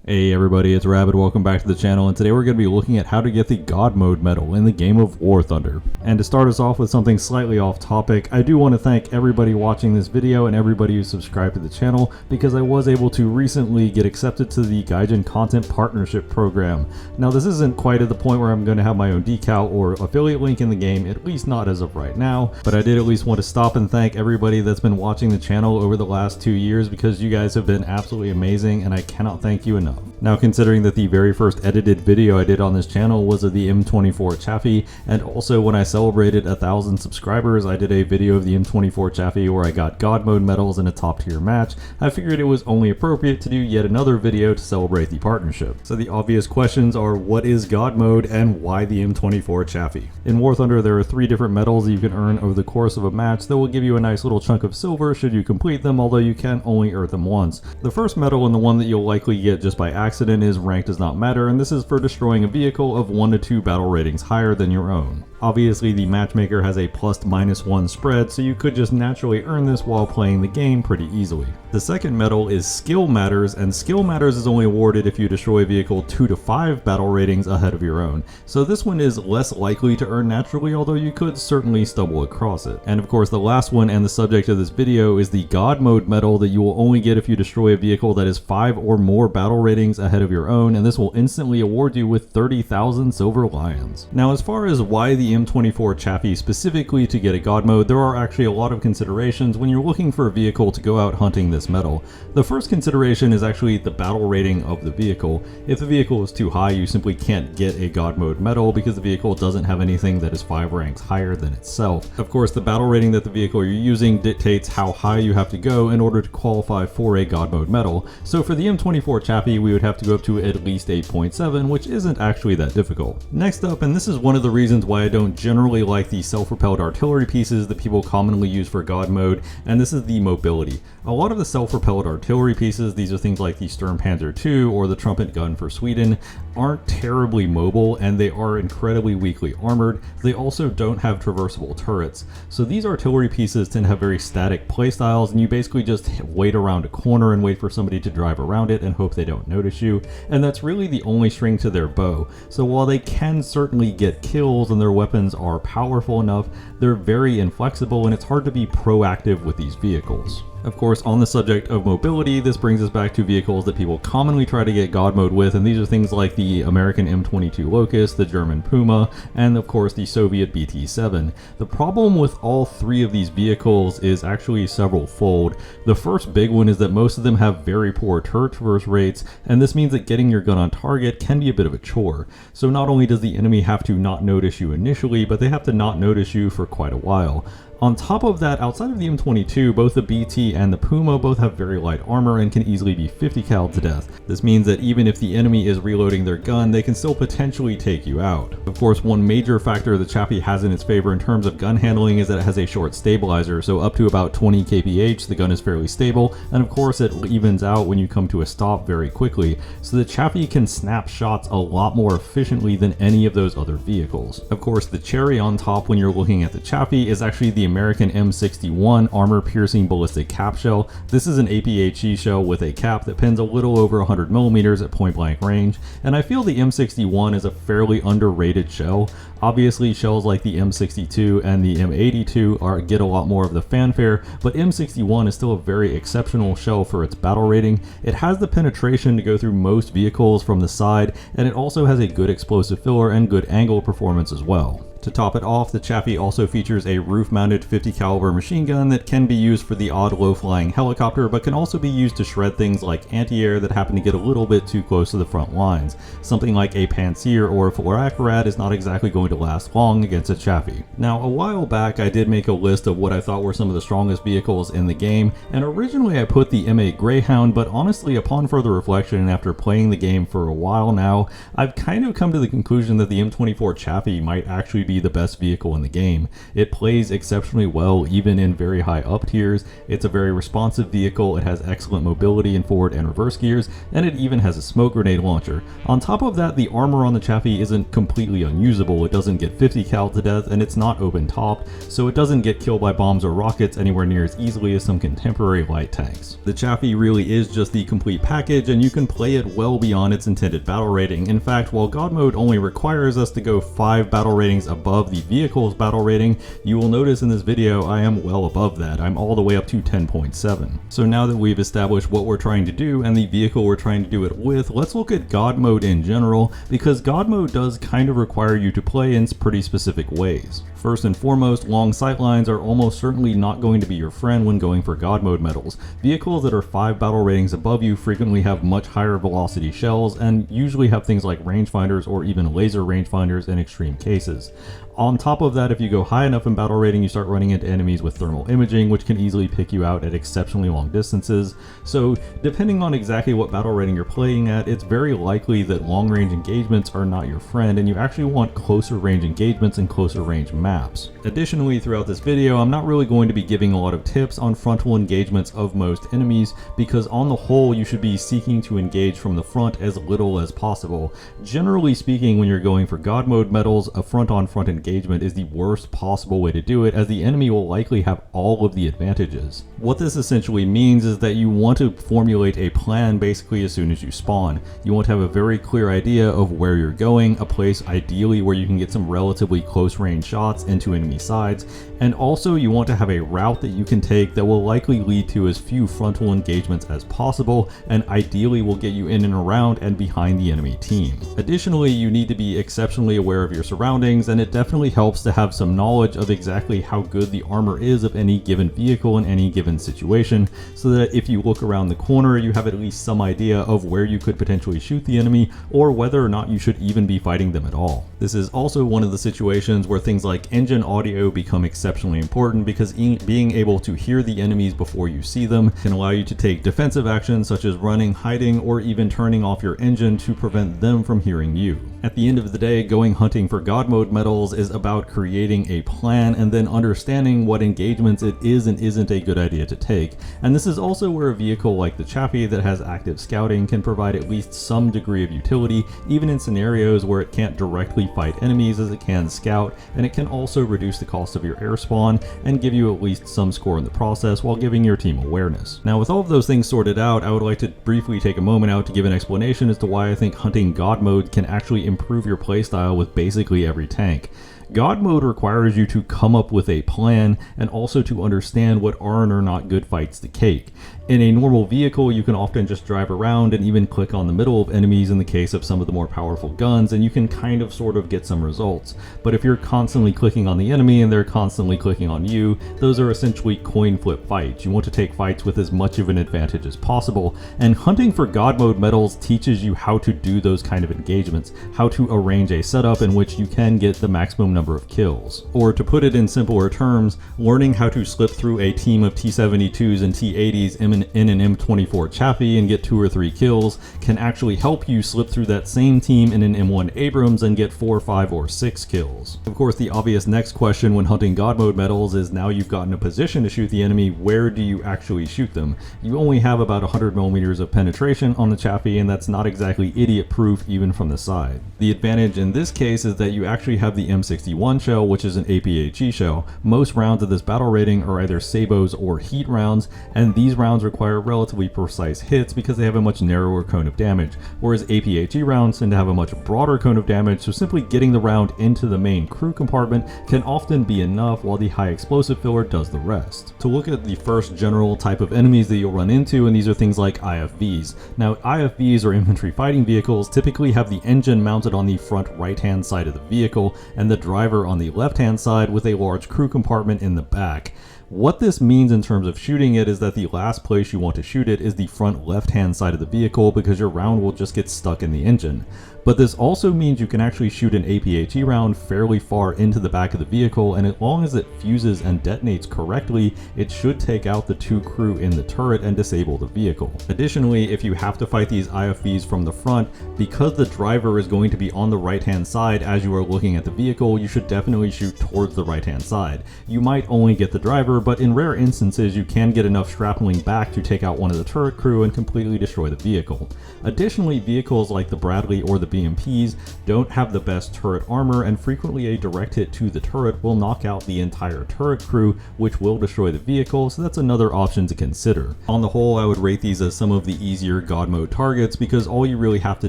Hey everybody, it's Rabbit. Welcome back to the channel, and today we're going to be looking at how to get the God Mode medal in the game of War Thunder. And to start us off with something slightly off topic, I do want to thank everybody watching this video and everybody who subscribed to the channel, because I was able to recently get accepted to the Gaijin Content Partnership Program. Now this isn't quite at the point where I'm going to have my own decal or affiliate link in the game, at least not as of right now, but I did at least want to stop and thank everybody that's been watching the channel over the last 2 years, because you guys have been absolutely amazing and I cannot thank you enough. Now, considering that the very first edited video I did on this channel was of the M24 Chaffee, and also when I celebrated 1,000 subscribers, I did a video of the M24 Chaffee where I got God Mode medals in a top tier match, I figured it was only appropriate to do yet another video to celebrate the partnership. So the obvious questions are, what is God Mode and why the M24 Chaffee? In War Thunder, there are 3 different medals that you can earn over the course of a match that will give you a nice little chunk of silver should you complete them, although you can only earn them once. The first medal, and the one that you'll likely get just by accident, is Rank Does Not Matter, and this is for destroying a vehicle of 1 to 2 battle ratings higher than your own. Obviously, the matchmaker has a +/-1 spread, so you could just naturally earn this while playing the game pretty easily. The second medal is Skill Matters, and Skill Matters is only awarded if you destroy a vehicle 2 to 5 battle ratings ahead of your own. So this one is less likely to earn naturally, although you could certainly stumble across it. And of course, the last one and the subject of this video is the God Mode medal that you will only get if you destroy a vehicle that is 5 or more battle ratings ahead of your own, and this will instantly award you with 30,000 silver lions. Now, as far as why the M24 Chaffee specifically to get a God Mode, there are actually a lot of considerations when you're looking for a vehicle to go out hunting this medal. The first consideration is actually the battle rating of the vehicle. If the vehicle is too high, you simply can't get a God Mode medal because the vehicle doesn't have anything that is 5 ranks higher than itself. Of course, the battle rating that the vehicle you're using dictates how high you have to go in order to qualify for a God Mode medal. So for the M24 Chaffee, we would have to go up to at least 8.7, which isn't actually that difficult. Next up, and this is one of the reasons why I don't generally like the self-propelled artillery pieces that people commonly use for God Mode, and this is the mobility. A lot of the self-propelled artillery pieces, these are things like the Sturmpanzer II or the Trumpet Gun for Sweden, aren't terribly mobile, and they are incredibly weakly armored. They also don't have traversable turrets. So these artillery pieces tend to have very static playstyles, and you basically just wait around a corner and wait for somebody to drive around it and hope they don't notice you, and that's really the only string to their bow. So while they can certainly get kills and their weapons are powerful enough, they're very inflexible, and it's hard to be proactive with these vehicles. Of course, on the subject of mobility, this brings us back to vehicles that people commonly try to get God Mode with, and these are things like the American M22 Locust, the German Puma, and of course the Soviet BT-7. The problem with all 3 of these vehicles is actually several-fold. The first big one is that most of them have very poor turret traverse rates, and this means that getting your gun on target can be a bit of a chore. So not only does the enemy have to not notice you initially, but they have to not notice you for quite a while. On top of that, outside of the M22, both the BT and the Puma both have very light armor and can easily be 50 cal to death. This means that even if the enemy is reloading their gun, they can still potentially take you out. Of course, one major factor the Chaffee has in its favor in terms of gun handling is that it has a short stabilizer, so up to about 20 kph the gun is fairly stable, and of course it evens out when you come to a stop very quickly, so the Chaffee can snap shots a lot more efficiently than any of those other vehicles. Of course, the cherry on top when you're looking at the Chaffee is actually the American M61 armor-piercing ballistic cap shell. This is an APHE shell with a cap that pins a little over 100 millimeters at point-blank range, and I feel the M61 is a fairly underrated shell. Obviously, shells like the M62 and the M82 get a lot more of the fanfare, but M61 is still a very exceptional shell for its battle rating. It has the penetration to go through most vehicles from the side, and it also has a good explosive filler and good angle performance as well. To top it off, the Chaffee also features a roof-mounted 50 caliber machine gun that can be used for the odd low-flying helicopter, but can also be used to shred things like anti-air that happen to get a little bit too close to the front lines. Something like a Panzer or a Flak is not exactly going to last long against a Chaffee. Now, a while back I did make a list of what I thought were some of the strongest vehicles in the game, and originally I put the M8 Greyhound, but honestly, upon further reflection and after playing the game for a while now, I've kind of come to the conclusion that the M24 Chaffee might actually be be the best vehicle in the game. It plays exceptionally well even in very high up tiers. It's a very responsive vehicle, it has excellent mobility in forward and reverse gears, and it even has a smoke grenade launcher. On top of that, the armor on the Chaffee isn't completely unusable. It doesn't get 50 cal to death, and it's not open topped, so it doesn't get killed by bombs or rockets anywhere near as easily as some contemporary light tanks. The Chaffee really is just the complete package, and you can play it well beyond its intended battle rating. In fact, while God mode only requires us to go 5 battle ratings above the vehicle's battle rating, you will notice in this video I am well above that. I'm all the way up to 10.7. So now that we've established what we're trying to do and the vehicle we're trying to do it with, let's look at God mode in general, because God mode does kind of require you to play in pretty specific ways. First and foremost, long sightlines are almost certainly not going to be your friend when going for God mode medals. Vehicles that are 5 battle ratings above you frequently have much higher velocity shells and usually have things like rangefinders or even laser rangefinders in extreme cases. On top of that, if you go high enough in battle rating, you start running into enemies with thermal imaging, which can easily pick you out at exceptionally long distances. So depending on exactly what battle rating you're playing at, it's very likely that long range engagements are not your friend, and you actually want closer range engagements and closer range maps. Additionally, throughout this video, I'm not really going to be giving a lot of tips on frontal engagements of most enemies, because on the whole, you should be seeking to engage from the front as little as possible. Generally speaking, when you're going for God mode medals, a front-on-front engagement is the worst possible way to do it, as the enemy will likely have all of the advantages. What this essentially means is that you want to formulate a plan basically as soon as you spawn. You want to have a very clear idea of where you're going, a place ideally where you can get some relatively close range shots into enemy sides, and also you want to have a route that you can take that will likely lead to as few frontal engagements as possible, and ideally will get you in and around and behind the enemy team. Additionally, you need to be exceptionally aware of your surroundings, and it definitely helps to have some knowledge of exactly how good the armor is of any given vehicle in any given situation, so that if you look around the corner, you have at least some idea of where you could potentially shoot the enemy, or whether or not you should even be fighting them at all. This is also one of the situations where things like engine audio become exceptionally important, because being able to hear the enemies before you see them can allow you to take defensive actions such as running, hiding, or even turning off your engine to prevent them from hearing you. At the end of the day, going hunting for God mode medals is about creating a plan and then understanding what engagements it is and isn't a good idea to take. And this is also where a vehicle like the Chaffee that has active scouting can provide at least some degree of utility, even in scenarios where it can't directly fight enemies as it can scout, and it can also reduce the cost of your air spawn and give you at least some score in the process while giving your team awareness. Now, with all of those things sorted out, I would like to briefly take a moment out to give an explanation as to why I think hunting God mode can actually improve your playstyle with basically every tank. God mode requires you to come up with a plan and also to understand what are and are not good fights to take. In a normal vehicle, you can often just drive around and even click on the middle of enemies in the case of some of the more powerful guns, and you can kind of sort of get some results. But if you're constantly clicking on the enemy and they're constantly clicking on you, those are essentially coin flip fights. You want to take fights with as much of an advantage as possible, and hunting for God mode medals teaches you how to do those kind of engagements, how to arrange a setup in which you can get the maximum number of kills. Or to put it in simpler terms, learning how to slip through a team of T-72s and T-80s in an M24 Chaffee and get 2 or 3 kills can actually help you slip through that same team in an M1 Abrams and get 4, 5, or 6 kills. Of course, the obvious next question when hunting God mode medals is, now you've gotten a position to shoot the enemy, where do you actually shoot them? You only have about 100 millimeters of penetration on the Chaffee, and that's not exactly idiot proof even from the side. The advantage in this case is that you actually have the M61 shell, which is an APHE shell. Most rounds of this battle rating are either sabos or heat rounds, and these rounds require relatively precise hits because they have a much narrower cone of damage, whereas APHE rounds tend to have a much broader cone of damage, so simply getting the round into the main crew compartment can often be enough, while the high explosive filler does the rest. To look at the first general type of enemies that you'll run into, and these are things like IFVs. Now, IFVs, or infantry fighting vehicles, typically have the engine mounted on the front right-hand side of the vehicle and the driver on the left-hand side with a large crew compartment in the back. What this means in terms of shooting it is that the last place you want to shoot it is the front left-hand side of the vehicle, because your round will just get stuck in the engine. But this also means you can actually shoot an APHE round fairly far into the back of the vehicle, and as long as it fuses and detonates correctly, it should take out the 2 crew in the turret and disable the vehicle. Additionally, if you have to fight these IFVs from the front, because the driver is going to be on the right-hand side as you are looking at the vehicle, you should definitely shoot towards the right-hand side. You might only get the driver, but in rare instances you can get enough shrapneling back to take out one of the turret crew and completely destroy the vehicle. Additionally, vehicles like the Bradley or the BMPs don't have the best turret armor, and frequently a direct hit to the turret will knock out the entire turret crew, which will destroy the vehicle, so that's another option to consider. On the whole, I would rate these as some of the easier God mode targets, because all you really have to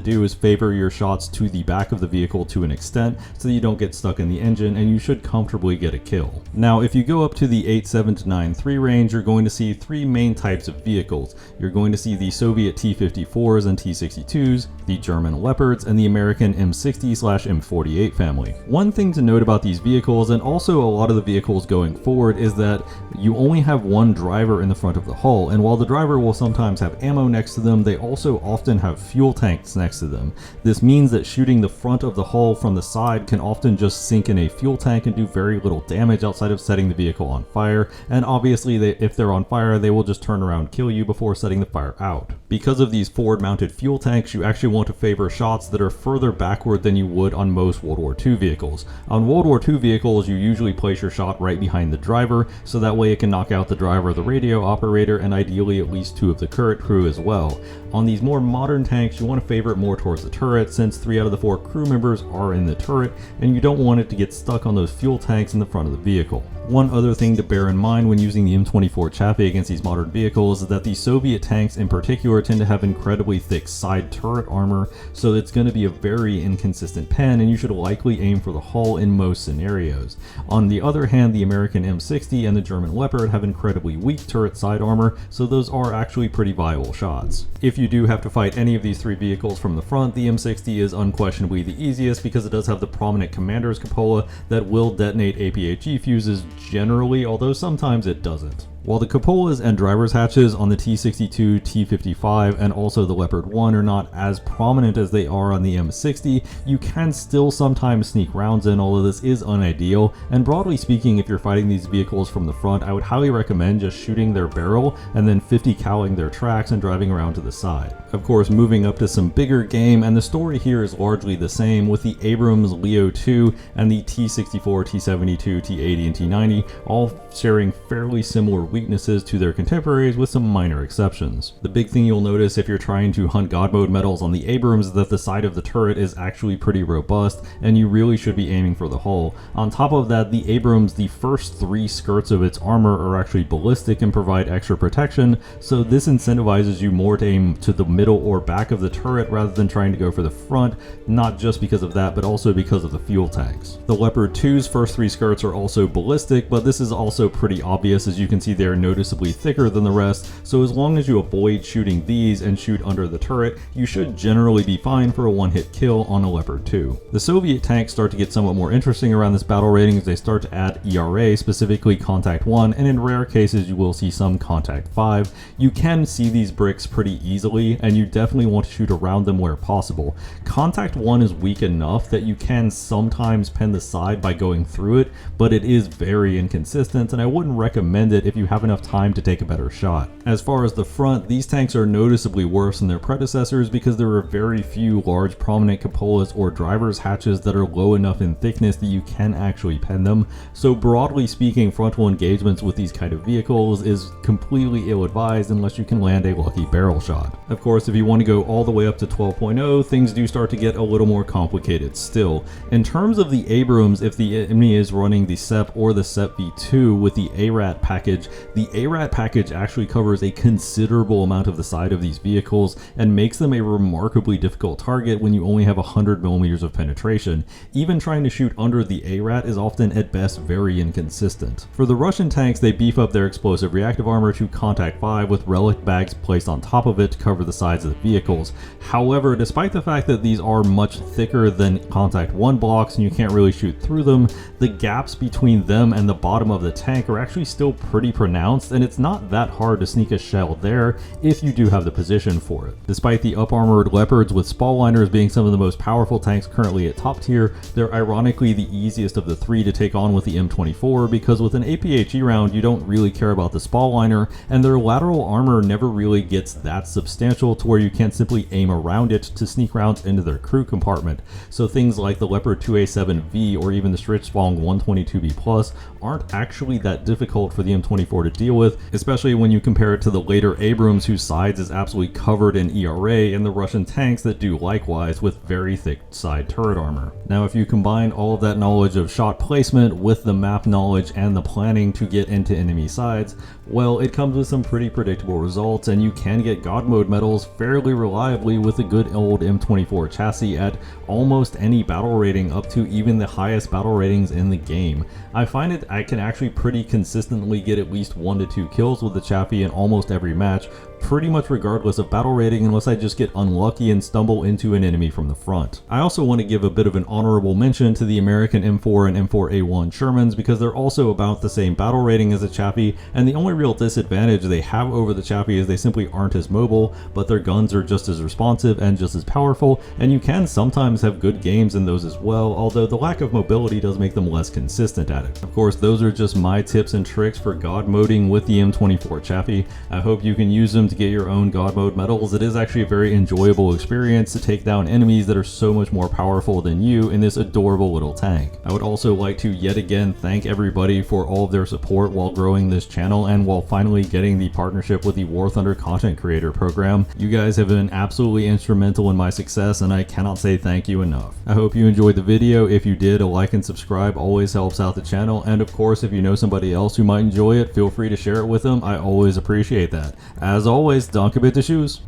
do is favor your shots to the back of the vehicle to an extent so that you don't get stuck in the engine, and you should comfortably get a kill. Now, if you go up to the 8.7 to 9.3 range, you're going to see 3 main types of vehicles. You're going to see the Soviet T-54s and T-62s, the German Leopards, and the American M60/M48 family. One thing to note about these vehicles, and also a lot of the vehicles going forward, is that you only have one driver in the front of the hull, and while the driver will sometimes have ammo next to them, they also often have fuel tanks next to them. This means that shooting the front of the hull from the side can often just sink in a fuel tank and do very little damage outside of setting the vehicle on fire, and obviously if they're on fire, they will just turn around and kill you before setting the fire out. Because of these forward mounted fuel tanks, you actually want to favor shots that are further backward than you would on most World War II vehicles. On World War II vehicles, you usually place your shot right behind the driver, so that way it can knock out the driver, the radio operator, and ideally at least 2 of the turret crew as well. On these more modern tanks, you want to favor it more towards the turret, since 3 out of the 4 crew members are in the turret, and you don't want it to get stuck on those fuel tanks in the front of the vehicle. One other thing to bear in mind when using the M24 Chaffee against these modern vehicles is that the Soviet tanks in particular tend to have incredibly thick side turret armor, so it's going to be a very inconsistent pen, and you should likely aim for the hull in most scenarios. On the other hand, the American M60 and the German Leopard have incredibly weak turret side armor, so those are actually pretty viable shots. If you do have to fight any of these 3 vehicles from the front, the M60 is unquestionably the easiest, because it does have the prominent commander's cupola that will detonate APHE fuses generally, although sometimes it doesn't. While the cupolas and driver's hatches on the T-62, T-55, and also the Leopard 1 are not as prominent as they are on the M60, you can still sometimes sneak rounds in, although this is unideal, and broadly speaking, if you're fighting these vehicles from the front, I would highly recommend just shooting their barrel and then 50 caling their tracks and driving around to the side. Of course, moving up to some bigger game, and the story here is largely the same, with the Abrams Leo 2 and the T-64, T-72, T-80, and T-90 all sharing fairly similar weaknesses to their contemporaries with some minor exceptions. The big thing you'll notice if you're trying to hunt God mode medals on the Abrams is that the side of the turret is actually pretty robust, and you really should be aiming for the hull. On top of that, the Abrams, the first 3 skirts of its armor are actually ballistic and provide extra protection, so this incentivizes you more to aim to the middle or back of the turret rather than trying to go for the front, not just because of that, but also because of the fuel tanks. The Leopard 2's first 3 skirts are also ballistic, but this is also pretty obvious. As you can see, they're noticeably thicker than the rest, so as long as you avoid shooting these and shoot under the turret, you should generally be fine for a one-hit kill on a Leopard 2. The Soviet tanks start to get somewhat more interesting around this battle rating as they start to add ERA, specifically Contact 1, and in rare cases you will see some Contact 5. You can see these bricks pretty easily, and you definitely want to shoot around them where possible. Contact 1 is weak enough that you can sometimes pen the side by going through it, but it is very inconsistent, and I wouldn't recommend it if you have enough time to take a better shot. As far as the front, these tanks are noticeably worse than their predecessors because there are very few large prominent cupolas or driver's hatches that are low enough in thickness that you can actually pen them, so broadly speaking, frontal engagements with these kind of vehicles is completely ill-advised unless you can land a lucky barrel shot. Of course, if you want to go all the way up to 12.0, things do start to get a little more complicated still. In terms of the Abrams, if the enemy is running the SEP or the SEP V2 with the ARAT package, the ARAT package actually covers a considerable amount of the side of these vehicles and makes them a remarkably difficult target when you only have 100 millimeters of penetration. Even trying to shoot under the ARAT is often at best very inconsistent. For the Russian tanks, they beef up their explosive reactive armor to contact 5 with relic bags placed on top of it to cover the sides of the vehicles. However, despite the fact that these are much thicker than contact 1 blocks and you can't really shoot through them, the gaps between them and the bottom of the tank are actually still pretty pronounced, and it's not that hard to sneak a shell there if you do have the position for it. Despite the up-armored Leopards with spall liners being some of the most powerful tanks currently at top tier, they're ironically the easiest of the 3 to take on with the M24 because with an APHE round you don't really care about the spall liner, and their lateral armor never really gets that substantial to where you can't simply aim around it to sneak rounds into their crew compartment. So things like the Leopard 2A7V or even the Strichsprung 122B+ aren't actually that difficult for the M24 to deal with, especially when you compare it to the later Abrams whose sides is absolutely covered in ERA and the Russian tanks that do likewise with very thick side turret armor. Now if you combine all of that knowledge of shot placement with the map knowledge and the planning to get into enemy sides, well, it comes with some pretty predictable results, and you can get God mode medals fairly reliably with a good old M24 chassis at almost any battle rating up to even the highest battle ratings in the game. I find it I can actually pretty consistently get at least 1 to 2 kills with the Chaffee in almost every match, pretty much regardless of battle rating, unless I just get unlucky and stumble into an enemy from the front. I also want to give a bit of an honorable mention to the American M4 and M4A1 Shermans because they're also about the same battle rating as the Chaffee, and the only real disadvantage they have over the Chaffee is they simply aren't as mobile, but their guns are just as responsive and just as powerful, and you can sometimes have good games in those as well, although the lack of mobility does make them less consistent at it. Of course, those are just my tips and tricks for God moding with the M24 Chaffee. I hope you can use them to get your own God mode medals. It is actually a very enjoyable experience to take down enemies that are so much more powerful than you in this adorable little tank. I would also like to yet again thank everybody for all of their support while growing this channel and while finally getting the partnership with the War Thunder Content Creator Program. You guys have been absolutely instrumental in my success, and I cannot say thank you enough. I hope you enjoyed the video. If you did, a like and subscribe always helps out the channel, and of course if you know somebody else who might enjoy it, feel free to share it with them. I always appreciate that. As always, danke bitte, tschüss.